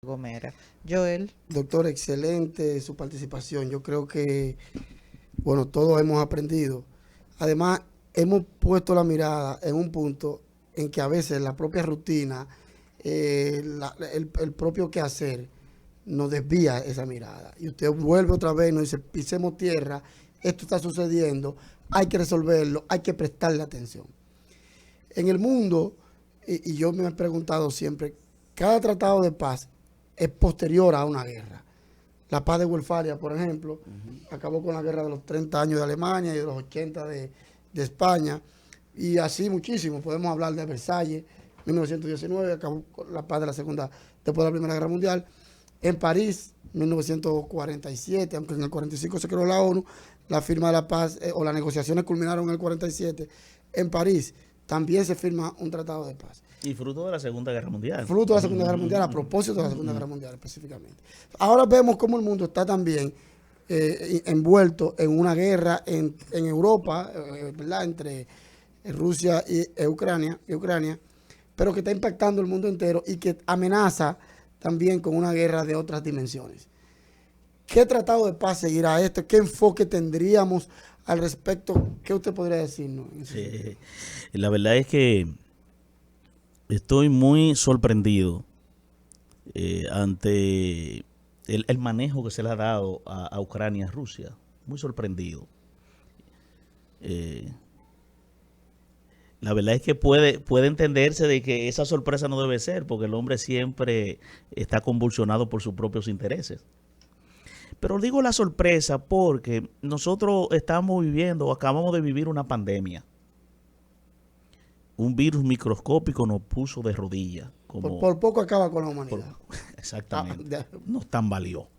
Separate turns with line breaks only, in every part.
Gomera. Joel,
Doctor, excelente su participación. Yo creo que, bueno, todos hemos aprendido. Además, hemos puesto la mirada en un punto en que a veces la propia rutina, el propio quehacer, nos desvía esa mirada. Y usted vuelve otra vez y nos dice, pisemos tierra, esto está sucediendo, hay que resolverlo, hay que prestarle atención. En el mundo, y yo me he preguntado siempre, cada tratado de paz es posterior a una guerra. La paz de Westfalia, por ejemplo, acabó con la guerra de los 30 años de Alemania y de los 80 de España. Y así muchísimo. Podemos hablar de Versalles, 1919, acabó con la paz de la segunda, después de la Primera Guerra Mundial. En París, 1947, aunque en el 45 se creó la ONU, la firma de la paz o las negociaciones culminaron en el 47. En París también se firma un tratado de paz.
Y fruto de la Segunda Guerra Mundial.
Fruto de la Segunda Guerra Mundial, a propósito de la Segunda Guerra Mundial específicamente. Ahora vemos cómo el mundo está también envuelto en una guerra en Europa, ¿verdad? Entre Rusia y Ucrania, pero que está impactando el mundo entero y que amenaza también con una guerra de otras dimensiones. ¿Qué tratado de paz seguirá esto? ¿Qué enfoque tendríamos al respecto? ¿Qué usted podría decirnos?
La verdad es que estoy muy sorprendido ante el manejo que se le ha dado a Ucrania y a Rusia. Muy sorprendido. Eh, la verdad es que puede entenderse de que esa sorpresa no debe ser, porque el hombre siempre está convulsionado por sus propios intereses. Pero digo la sorpresa porque nosotros estamos viviendo, o acabamos de vivir una pandemia. Un virus microscópico nos puso de rodillas.
Por poco acaba con la
Por,
humanidad.
exactamente. Nos tambaleó.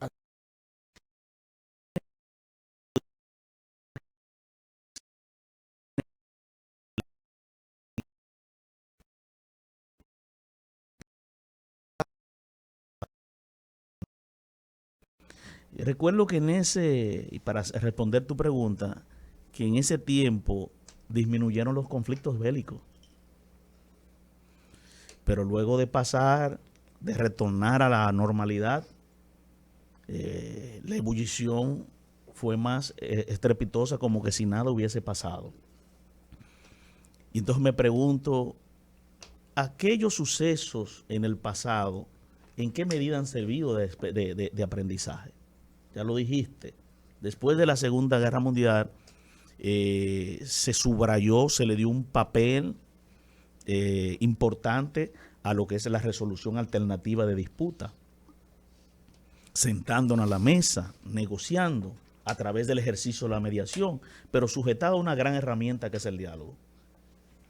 Recuerdo que y para responder tu pregunta, que en ese tiempo disminuyeron los conflictos bélicos. Pero luego de pasar, de retornar a la normalidad, la ebullición fue más estrepitosa, como que si nada hubiese pasado. Y entonces me pregunto, aquellos sucesos en el pasado, ¿en qué medida han servido de aprendizaje? Ya lo dijiste, después de la Segunda Guerra Mundial se subrayó, se le dio un papel importante a lo que es la resolución alternativa de disputa, sentándonos a la mesa, negociando a través del ejercicio de la mediación, pero sujetado a una gran herramienta que es el diálogo.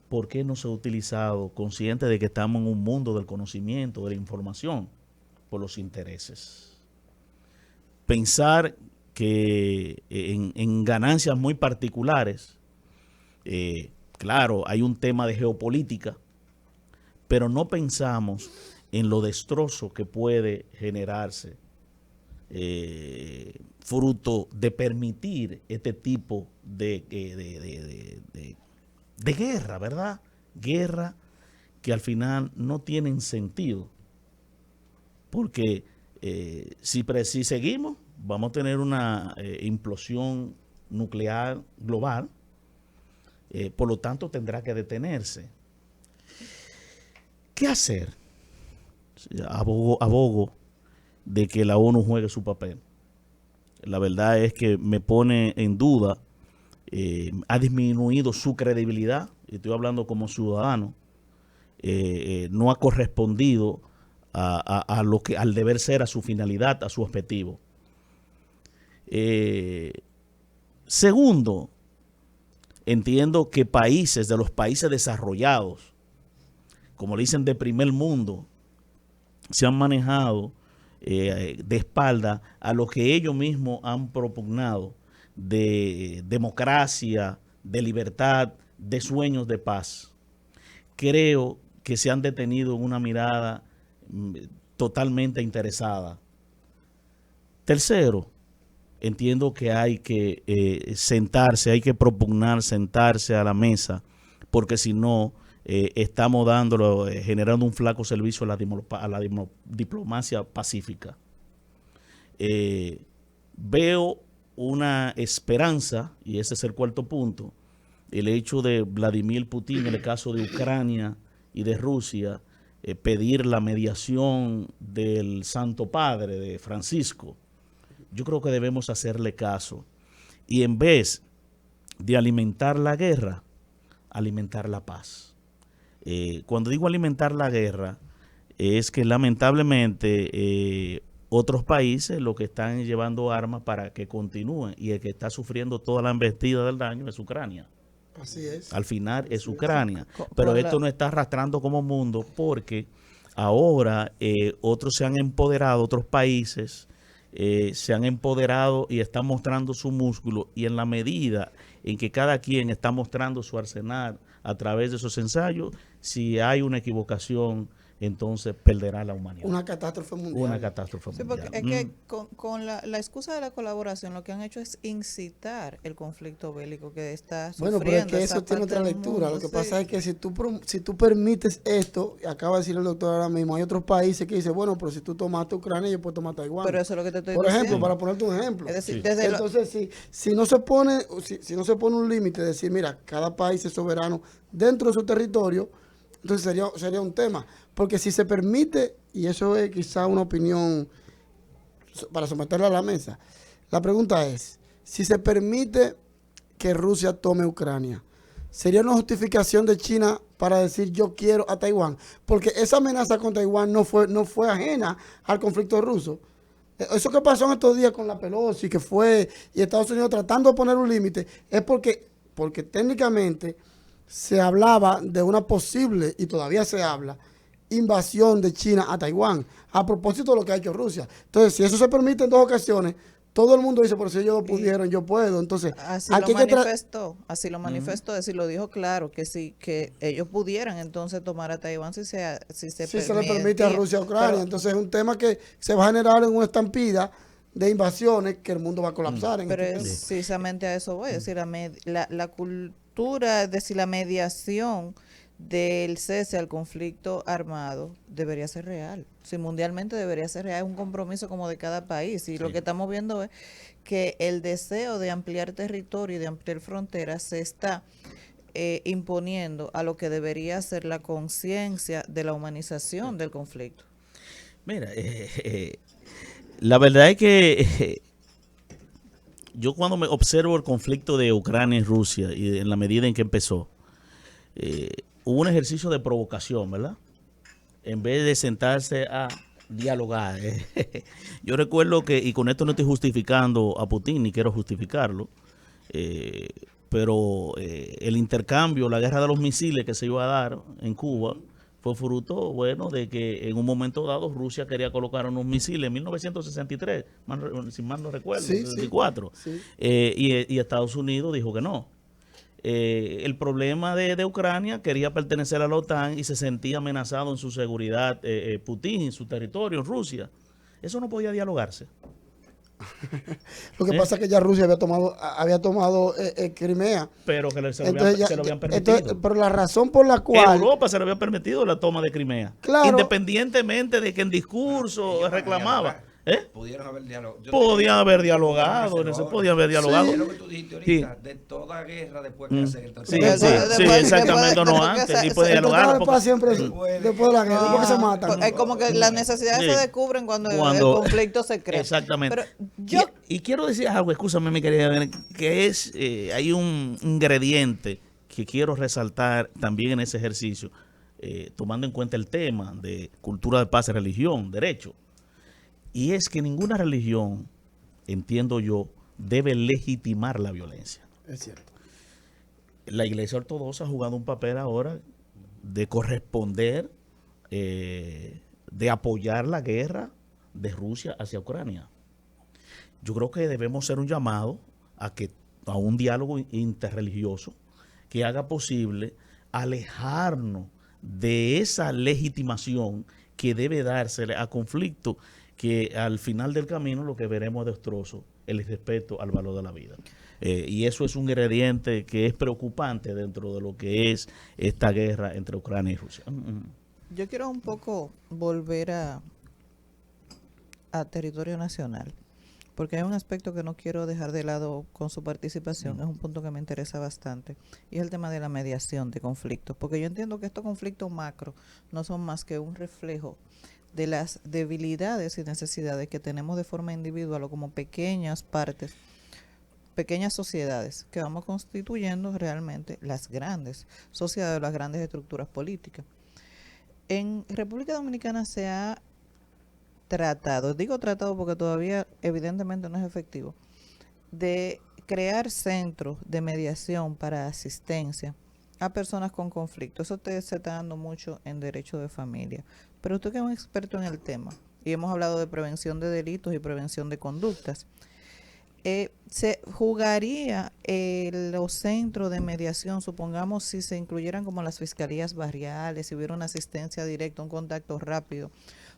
¿Por qué no se ha utilizado, consciente de que estamos en un mundo del conocimiento, de la información, por los intereses? Pensar que en ganancias muy particulares, claro, hay un tema de geopolítica, pero no pensamos en lo destrozo que puede generarse fruto de permitir este tipo de guerra, ¿verdad? Guerra que al final no tienen sentido. Porque si seguimos, vamos a tener una implosión nuclear global, por lo tanto tendrá que detenerse. ¿Qué hacer? Abogo de que la ONU juegue su papel. La verdad es que me pone en duda, ha disminuido su credibilidad, estoy hablando como ciudadano, no ha correspondido a lo que, al deber ser, a su finalidad, a su objetivo. Segundo, entiendo que países, de los países desarrollados, como le dicen de primer mundo, se han manejado de espalda a lo que ellos mismos han propugnado de democracia, de libertad, de sueños de paz. Creo que se han detenido en una mirada totalmente interesada. Tercero, entiendo que hay que sentarse, hay que propugnar sentarse a la mesa, porque si no, estamos dándolo, generando un flaco servicio a la diplomacia pacífica. Veo una esperanza, y ese es el cuarto punto, el hecho de Vladimir Putin en el caso de Ucrania y de Rusia, pedir la mediación del Santo Padre, de Francisco. Yo creo que debemos hacerle caso y en vez de alimentar la guerra, alimentar la paz. Cuando digo alimentar la guerra, es que lamentablemente otros países lo que están llevando armas para que continúen, y el que está sufriendo toda la embestida del daño es Ucrania.
Así es.
Al final es Ucrania, pero esto nos está arrastrando como mundo porque ahora otros se han empoderado, otros países se han empoderado y están mostrando su músculo, y en la medida en que cada quien está mostrando su arsenal a través de esos ensayos, si hay una equivocación, entonces perderá la humanidad.
Una catástrofe mundial.
Una catástrofe mundial.
Porque es que con la excusa de la colaboración lo que han hecho es incitar el conflicto bélico que está sufriendo.
Bueno, pero es que eso tiene otra lectura. Lo que pasa es que si tú permites esto, acaba de decir el doctor ahora mismo, hay otros países que dicen, bueno, pero si tú tomaste Ucrania, yo puedo tomar Taiwán.
Pero eso es lo que te estoy
Por
diciendo.
ejemplo, para ponerte un ejemplo.
Es decir,
entonces, si no se pone un límite, decir, mira, cada país es soberano dentro de su territorio, entonces sería un tema. Porque si se permite, y eso es quizá una opinión para someterla a la mesa, la pregunta es, si se permite que Rusia tome Ucrania, ¿sería una justificación de China para decir yo quiero a Taiwán? Porque esa amenaza con Taiwán no fue ajena al conflicto ruso. Eso que pasó en estos días con la Pelosi, que fue, y Estados Unidos tratando de poner un límite, es porque técnicamente se hablaba de una posible, y todavía se habla, invasión de China a Taiwán, a propósito de lo que ha hecho Rusia. Entonces, si eso se permite en dos ocasiones, todo el mundo dice, por si ellos pudieron, yo puedo. Entonces,
así
aquí
lo manifestó, es decir, lo dijo claro, que sí, que ellos pudieran entonces tomar a Taiwán si se
le permite a Rusia a Ucrania. Pero, entonces, es un tema que se va a generar en una estampida de invasiones que el mundo va a colapsar.
Pero es precisamente a eso voy, es decir, la cultura, es decir, la mediación del cese al conflicto armado debería ser real. Si mundialmente debería ser real, es un compromiso como de cada país. Y lo que estamos viendo es que el deseo de ampliar territorio y de ampliar fronteras se está imponiendo a lo que debería ser la conciencia de la humanización del conflicto.
Mira, la verdad es que yo cuando me observo el conflicto de Ucrania y Rusia, y en la medida en que empezó, hubo un ejercicio de provocación, ¿verdad? En vez de sentarse a dialogar. Yo recuerdo que, y con esto no estoy justificando a Putin, ni quiero justificarlo, pero el intercambio, la guerra de los misiles que se iba a dar en Cuba, fue fruto, bueno, de que en un momento dado Rusia quería colocar unos misiles en 1963, si mal no recuerdo, 64, y Estados Unidos dijo que no. El problema de Ucrania, quería pertenecer a la OTAN y se sentía amenazado en su seguridad Putin, en su territorio, en Rusia. Eso no podía dialogarse.
Lo que pasa es que ya Rusia había tomado Crimea.
Pero que se lo habían permitido.
Pero la razón por la cual...
Europa se le había permitido la toma de Crimea.
Claro.
Independientemente de que en discurso reclamaba.
Pudieron haber dialogado.
Podían haber dialogado,
Sí. Es lo que tú dijiste ahorita, de toda guerra después que hacer el tratado.
Sí, exactamente, no antes, ni puede dialogar.
Después de la guerra, porque se matan.
Es como que las necesidades se descubren cuando el conflicto se crea.
Exactamente. Pero y quiero decir algo, escúchame mi querida, que es, hay un ingrediente que quiero resaltar también en ese ejercicio, tomando en cuenta el tema de cultura de paz, religión, derecho. Y es que ninguna religión, entiendo yo, debe legitimar la violencia.
Es cierto.
La Iglesia Ortodoxa ha jugado un papel ahora de corresponder, de apoyar la guerra de Rusia hacia Ucrania. Yo creo que debemos hacer un llamado a un diálogo interreligioso que haga posible alejarnos de esa legitimación que debe dársele a conflictos que al final del camino lo que veremos es destrozo el respeto al valor de la vida. Y eso es un ingrediente que es preocupante dentro de lo que es esta guerra entre Ucrania y Rusia.
Yo quiero un poco volver a territorio nacional, porque hay un aspecto que no quiero dejar de lado con su participación, es un punto que me interesa bastante, y es el tema de la mediación de conflictos, porque yo entiendo que estos conflictos macro no son más que un reflejo de las debilidades y necesidades que tenemos de forma individual o como pequeñas partes, pequeñas sociedades que vamos constituyendo realmente las grandes sociedades, las grandes estructuras políticas. En República Dominicana se ha tratado, digo tratado porque todavía evidentemente no es efectivo, de crear centros de mediación para asistencia a personas con conflicto. Eso se está dando mucho en derecho de familia. Pero usted que es un experto en el tema, y hemos hablado de prevención de delitos y prevención de conductas, se jugaría los centros de mediación, supongamos si se incluyeran como las fiscalías barriales, si hubiera una asistencia directa, un contacto rápido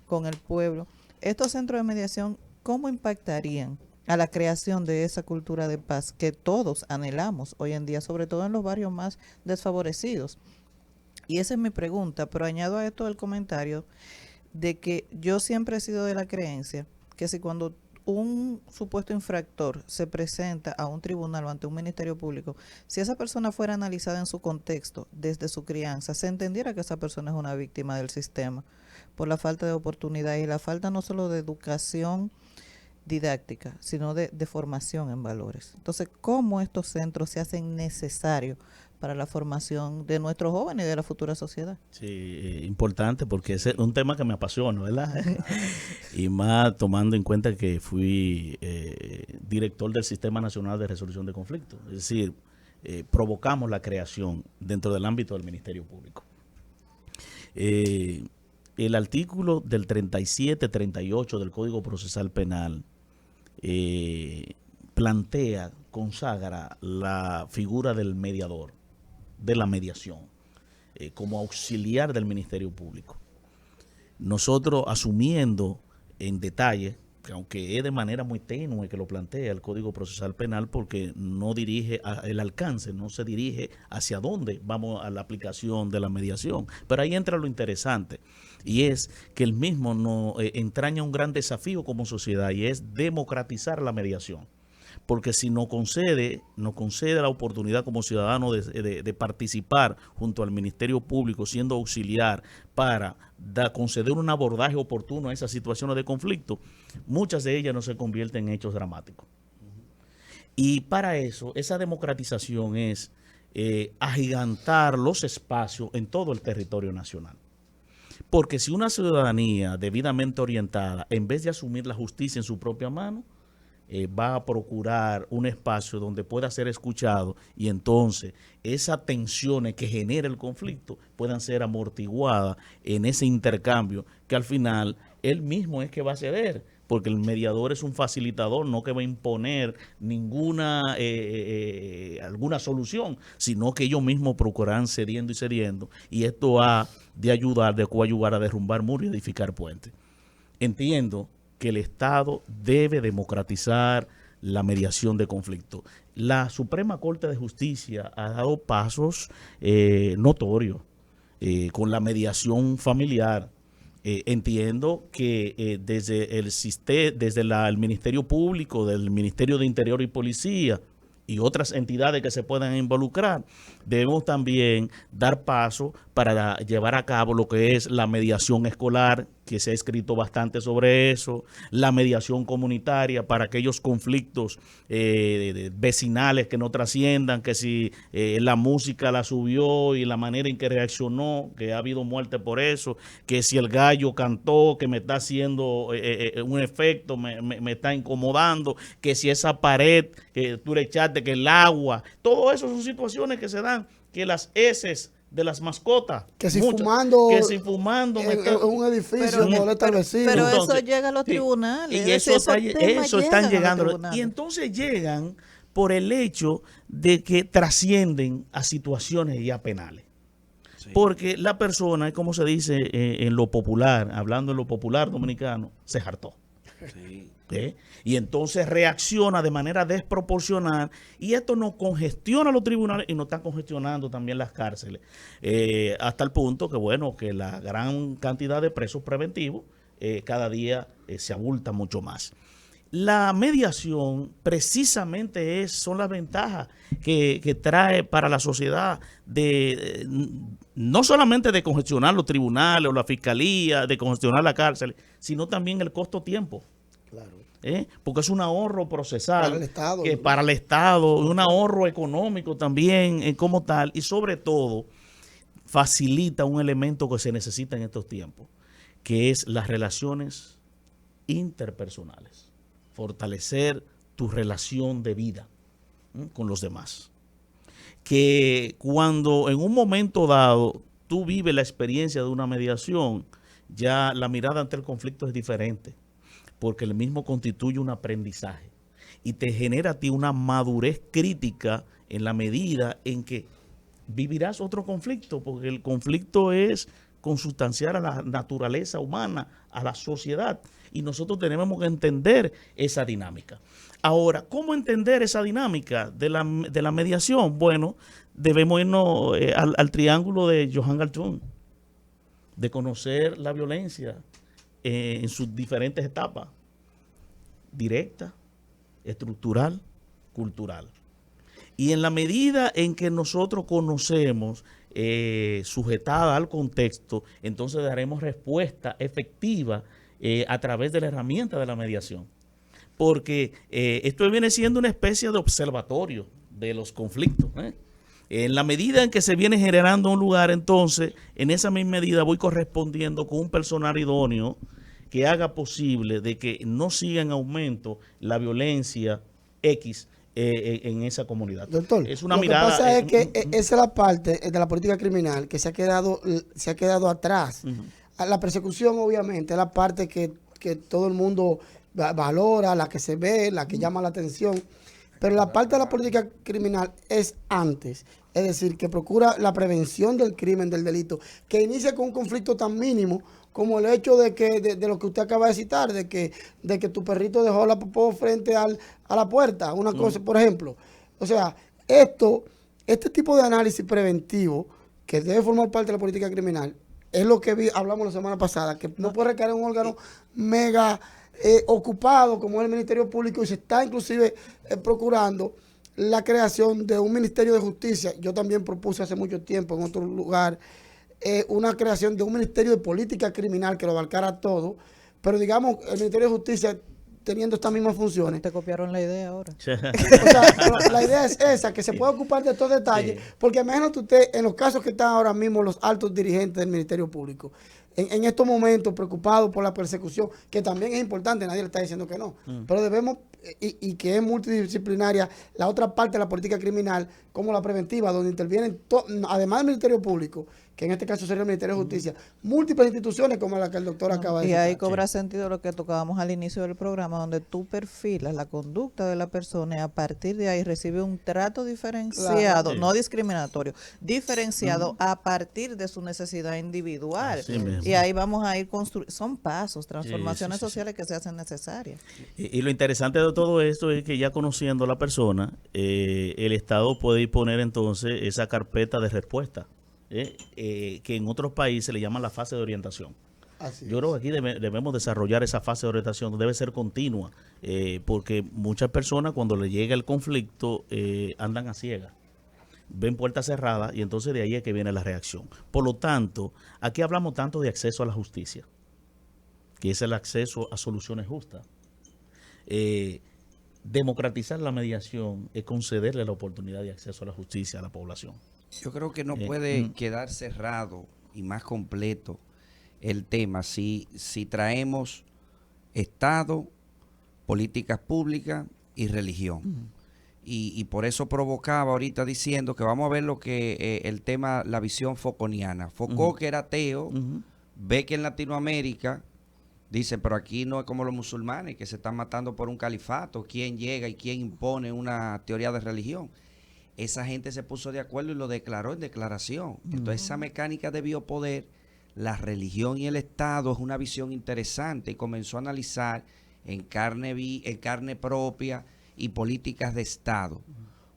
con el pueblo. Estos centros de mediación, ¿cómo impactarían a la creación de esa cultura de paz que todos anhelamos hoy en día, sobre todo en los barrios más desfavorecidos? Y esa es mi pregunta, pero añado a esto el comentario de que yo siempre he sido de la creencia que si cuando un supuesto infractor se presenta a un tribunal o ante un ministerio público, si esa persona fuera analizada en su contexto, desde su crianza, se entendiera que esa persona es una víctima del sistema por la falta de oportunidad y la falta no solo de educación didáctica, sino de formación en valores. Entonces, ¿cómo estos centros se hacen necesarios para la formación de nuestros jóvenes y de la futura sociedad?
Sí, importante porque es un tema que me apasiona, ¿verdad? Y más tomando en cuenta que fui director del Sistema Nacional de Resolución de Conflictos. Es decir, provocamos la creación dentro del ámbito del Ministerio Público. El artículo del 37-38 del Código Procesal Penal plantea, consagra la figura del mediador, de la mediación, como auxiliar del Ministerio Público. Nosotros asumiendo en detalle, que aunque es de manera muy tenue que lo plantea el Código Procesal Penal, porque no dirige el alcance, no se dirige hacia dónde vamos a la aplicación de la mediación. Pero ahí entra lo interesante, y es que el mismo nos entraña un gran desafío como sociedad, y es democratizar la mediación. Porque si nos concede la oportunidad como ciudadano de participar junto al Ministerio Público siendo auxiliar para conceder un abordaje oportuno a esas situaciones de conflicto, muchas de ellas no se convierten en hechos dramáticos. Y para eso, esa democratización es agigantar los espacios en todo el territorio nacional. Porque si una ciudadanía debidamente orientada, en vez de asumir la justicia en su propia mano, va a procurar un espacio donde pueda ser escuchado, y entonces esas tensiones que genera el conflicto puedan ser amortiguadas en ese intercambio que al final él mismo es que va a ceder, porque el mediador es un facilitador, no que va a imponer alguna solución, sino que ellos mismos procurarán cediendo y cediendo, y esto ha de coayuvar a derrumbar muros y edificar puentes. Entiendo que el Estado debe democratizar la mediación de conflictos. La Suprema Corte de Justicia ha dado pasos notorios con la mediación familiar. Entiendo que desde el Ministerio Público, del Ministerio de Interior y Policía y otras entidades que se puedan involucrar, debemos también dar paso para llevar a cabo lo que es la mediación escolar, que se ha escrito bastante sobre eso, la mediación comunitaria para aquellos conflictos vecinales que no trasciendan, que si la música la subió y la manera en que reaccionó, que ha habido muerte por eso, que si el gallo cantó, que me está haciendo un efecto, me está incomodando, que si esa pared que tú le echaste, que el agua, todo eso son situaciones que se dan, que las heces de las mascotas.
Que si
muchas,
fumando
en
un edificio molesta al vecino.
Pero
Entonces,
eso llega a los tribunales.
Y eso están llegando. Y entonces llegan por el hecho de que trascienden a situaciones ya penales. Sí. Porque la persona, como se dice en lo popular, hablando en lo popular dominicano, se hartó.
Sí.
Y entonces reacciona de manera desproporcional y esto nos congestiona los tribunales y nos está congestionando también las cárceles, hasta el punto que bueno, que la gran cantidad de presos preventivos cada día se abulta mucho más. La mediación precisamente son las ventajas que trae para la sociedad no solamente de congestionar los tribunales o la fiscalía, de congestionar la cárcel, sino también el costo-tiempo.
Claro.
Porque es un ahorro procesal
Para el Estado, ¿no?
para el Estado, un ahorro económico también como tal, y sobre todo facilita un elemento que se necesita en estos tiempos, que es las relaciones interpersonales. Fortalecer tu relación de vida con los demás. Que cuando en un momento dado tú vives la experiencia de una mediación, ya la mirada ante el conflicto es diferente, porque el mismo constituye un aprendizaje y te genera a ti una madurez crítica en la medida en que vivirás otro conflicto, porque el conflicto es consustancial a la naturaleza humana, a la sociedad, y nosotros tenemos que entender esa dinámica. Ahora, ¿cómo entender esa dinámica de la mediación? Bueno, debemos irnos al triángulo de Johan Galtung, de conocer la violencia en sus diferentes etapas, directa, estructural, cultural. Y en la medida en que nosotros conocemos, sujetada al contexto, entonces daremos respuesta efectiva a través de la herramienta de la mediación. Porque esto viene siendo una especie de observatorio de los conflictos. En la medida en que se viene generando un lugar, entonces, en esa misma medida voy correspondiendo con un personal idóneo que haga posible de que no siga en aumento la violencia X en esa comunidad.
Doctor,
es una
lo
mirada,
que pasa es que esa es la parte de la política criminal que se ha quedado atrás. La persecución, obviamente, es la parte que todo el mundo valora, la que se ve, la que llama la atención. Pero la parte de la política criminal es antes. Es decir, que procura la prevención del crimen, del delito, que inicia con un conflicto tan mínimo como el hecho de que de lo que usted acaba de citar, de que tu perrito dejó la popó frente a la puerta, una cosa, por ejemplo. O sea, este tipo de análisis preventivo que debe formar parte de la política criminal es lo que hablamos la semana pasada, que no puede recaer en un órgano mega ocupado como es el Ministerio Público, y se está inclusive procurando la creación de un Ministerio de Justicia. Yo también propuse hace mucho tiempo en otro lugar una creación de un Ministerio de Política Criminal que lo abarcara todo, pero digamos el Ministerio de Justicia teniendo estas mismas funciones.
Te copiaron la idea ahora.
O sea, la idea es esa, que se pueda ocupar de estos detalles, porque imagínate usted, en los casos que están ahora mismo los altos dirigentes del Ministerio Público, en estos momentos preocupados por la persecución, que también es importante, nadie le está diciendo que no, pero debemos, y que es multidisciplinaria, la otra parte de la política criminal, como la preventiva, donde intervienen, además del Ministerio Público, que en este caso sería el Ministerio de Justicia, múltiples instituciones como la que el doctor acaba de
decir.
citar.
Y ahí cobra sentido lo que tocábamos al inicio del programa, donde tú perfilas la conducta de la persona y a partir de ahí recibe un trato diferenciado,
claro,
no discriminatorio, diferenciado a partir de su necesidad individual. Y ahí vamos a ir construyendo, son pasos, transformaciones sociales que se hacen necesarias.
Y lo interesante de todo esto es que ya conociendo a la persona, el Estado puede disponer entonces esa carpeta de respuesta. Que en otros países le llaman la fase de orientación. Yo creo que aquí debemos desarrollar esa fase de orientación, debe ser continua, porque muchas personas cuando le llega el conflicto andan a ciegas, ven puertas cerradas y entonces de ahí es que viene la reacción. Por lo tanto, aquí hablamos tanto de acceso a la justicia, que es el acceso a soluciones justas. Democratizar la mediación es concederle la oportunidad de acceso a la justicia a la población.
Yo creo que no puede quedar cerrado y más completo el tema si traemos Estado, políticas públicas y religión. Y por eso provocaba ahorita diciendo que vamos a ver lo que el tema, la visión foucaultiana. Foucault, que era ateo, ve que en Latinoamérica, dice, pero aquí no es como los musulmanes que se están matando por un califato, quién llega y quién impone una teoría de religión. Esa gente se puso de acuerdo y lo declaró en declaración. Entonces esa mecánica de biopoder, la religión y el Estado es una visión interesante y comenzó a analizar en carne propia y políticas de Estado.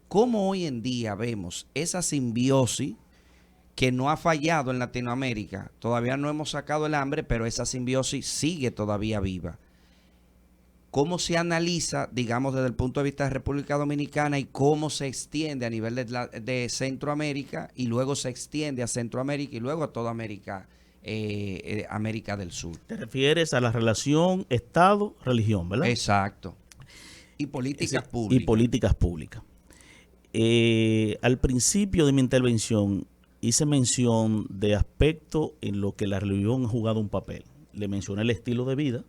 ¿Cómo hoy en día vemos esa simbiosis que no ha fallado en Latinoamérica? Todavía no hemos sacado el hambre, pero esa simbiosis sigue todavía viva. ¿Cómo se analiza, digamos, desde el punto de vista de República Dominicana y cómo se extiende a nivel de Centroamérica y luego se extiende a Centroamérica y luego a toda América, América del Sur?
Te refieres a la relación Estado-religión, ¿verdad?
Exacto. Y políticas públicas.
Y políticas públicas. Al principio de mi intervención hice mención de aspectos en los que la religión ha jugado un papel. Le mencioné el estilo de vida,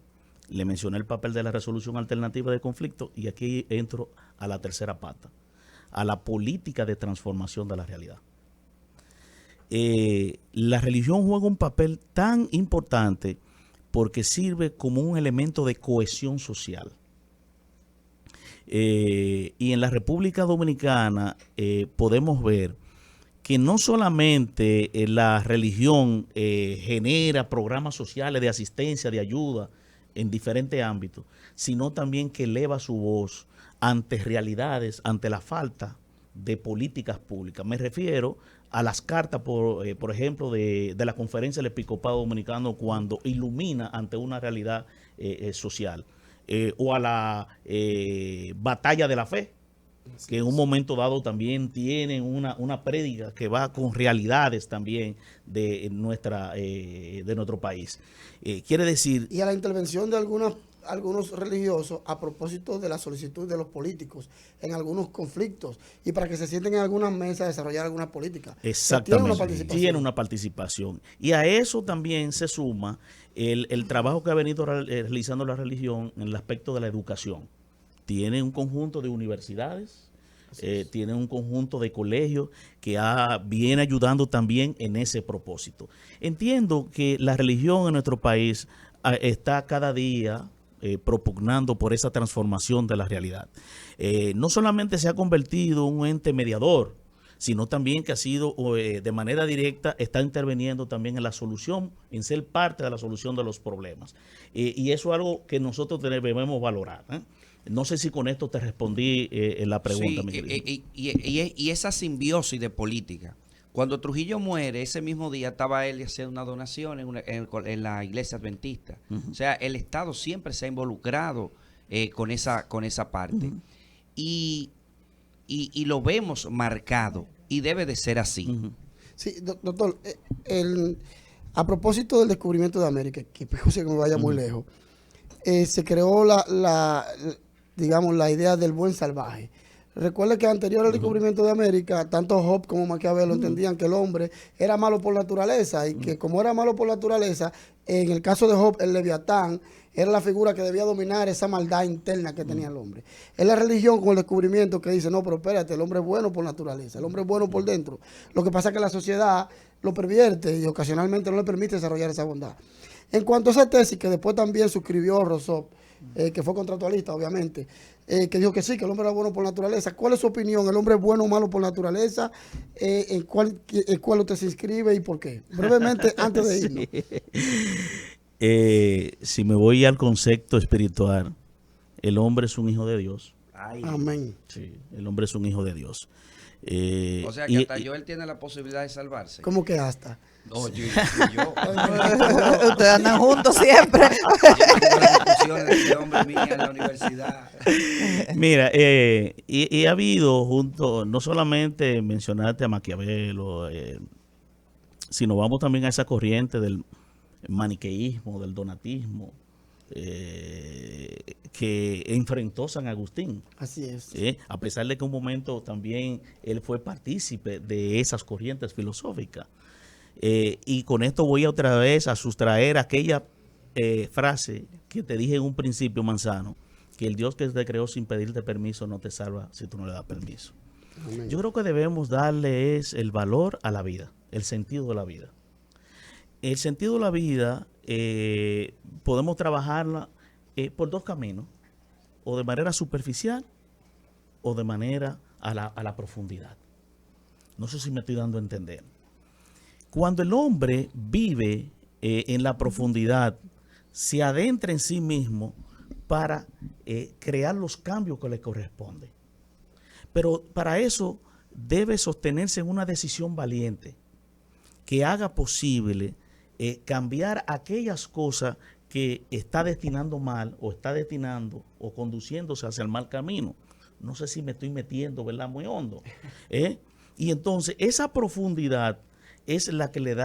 le mencioné el papel de la resolución alternativa de conflictos y aquí entro a la tercera pata, a la política de transformación de la realidad. La religión juega un papel tan importante porque sirve como un elemento de cohesión social. Y en la República Dominicana podemos ver que no solamente la religión genera programas sociales de asistencia, de ayuda en diferentes ámbitos, sino también que eleva su voz ante realidades, ante la falta de políticas públicas. Me refiero a las cartas, por ejemplo, de la Conferencia del Episcopado Dominicano cuando ilumina ante una realidad social, o a la Batalla de la Fe, que en un momento dado también tienen una prédica que va con realidades también de nuestro país. Quiere decir...
Y a la intervención de algunos religiosos a propósito de la solicitud de los políticos en algunos conflictos y para que se sienten en algunas mesas a desarrollar alguna política.
Exactamente. Tiene una participación. Y a eso también se suma el trabajo que ha venido realizando la religión en el aspecto de la educación. Tiene un conjunto de universidades, tiene un conjunto de colegios que viene ayudando también en ese propósito. Entiendo que la religión en nuestro país está cada día propugnando por esa transformación de la realidad. No solamente se ha convertido en un ente mediador, sino también que ha sido de manera directa, está interviniendo también en la solución, en ser parte de la solución de los problemas. Y eso es algo que nosotros debemos valorar. No sé si con esto te respondí la pregunta,
sí,
Miguel.
Y esa simbiosis de política. Cuando Trujillo muere, ese mismo día estaba él haciendo una donación en la iglesia adventista. O sea, el Estado siempre se ha involucrado con esa parte. Y lo vemos marcado y debe de ser así.
Sí, doctor, a propósito del descubrimiento de América, que José que me vaya muy lejos, se creó digamos, la idea del buen salvaje. Recuerda que anterior al descubrimiento de América, tanto Hobbes como Maquiavelo entendían que el hombre era malo por naturaleza y que como era malo por naturaleza, en el caso de Hobbes, el Leviatán era la figura que debía dominar esa maldad interna que tenía el hombre. Es la religión con el descubrimiento que dice, no, pero espérate, el hombre es bueno por naturaleza, el hombre es bueno por dentro. Lo que pasa es que la sociedad lo pervierte y ocasionalmente no le permite desarrollar esa bondad. En cuanto a esa tesis, que después también suscribió Rousseau, que fue contractualista, obviamente, que dijo que sí, que el hombre era bueno por naturaleza. ¿Cuál es su opinión? ¿El hombre es bueno o malo por naturaleza? ¿En cuál usted se inscribe y por qué? Brevemente, antes de irnos.
Si me voy al concepto espiritual, el hombre es un hijo de Dios.
Ay.
Amén.
Sí, el hombre es un hijo de Dios.
O sea que hasta Joel tiene la posibilidad de salvarse.
¿Cómo que hasta?
No, yo.
Ustedes andan juntos siempre.
Yo de hombre mía en la universidad.
Mira, y ha habido no solamente mencionarte a Maquiavelo, sino vamos también a esa corriente del maniqueísmo, del donatismo, que enfrentó San Agustín.
Así es.
A pesar de que un momento también él fue partícipe de esas corrientes filosóficas. Y con esto voy otra vez a sustraer aquella frase que te dije en un principio, Manzano, que el Dios que te creó sin pedirte permiso no te salva si tú no le das permiso. Amén. Yo creo que debemos darle el valor a la vida, el sentido de la vida. El sentido de la vida podemos trabajarla por dos caminos, o de manera superficial o de manera a la profundidad. No sé si me estoy dando a entender. Cuando el hombre vive en la profundidad, se adentra en sí mismo, para crear los cambios que le corresponden. Pero para eso debe sostenerse en una decisión valiente que haga posible cambiar aquellas cosas que está destinando mal o está destinando o conduciéndose hacia el mal camino. No sé si me estoy metiendo, ¿verdad? Muy hondo. Y entonces esa profundidad es la que le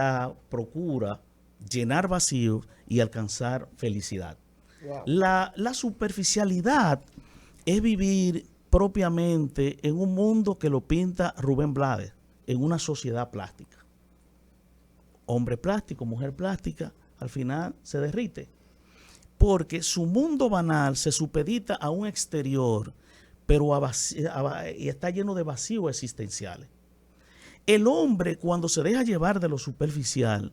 procura llenar vacíos y alcanzar felicidad. Wow. La superficialidad es vivir propiamente en un mundo que lo pinta Rubén Blades, en una sociedad plástica. Hombre plástico, mujer plástica, al final se derrite. Porque su mundo banal se supedita a un exterior, pero y está lleno de vacíos existenciales. El hombre, cuando se deja llevar de lo superficial,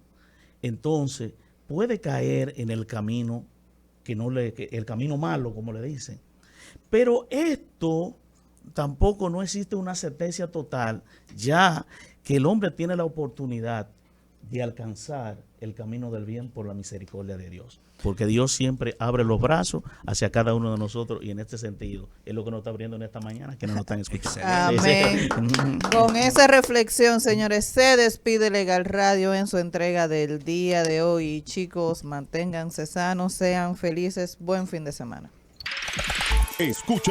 entonces puede caer en el camino el camino malo, como le dicen. Pero esto tampoco no existe una sentencia total, ya que el hombre tiene la oportunidad de alcanzar el camino del bien por la misericordia de Dios. Porque Dios siempre abre los brazos hacia cada uno de nosotros, y en este sentido es lo que nos está abriendo en esta mañana, que no nos están escuchando.
Amén. Con esa reflexión, señores, se despide Legal Radio en su entrega del día de hoy. Chicos, manténganse sanos, sean felices, buen fin de semana.
Escucha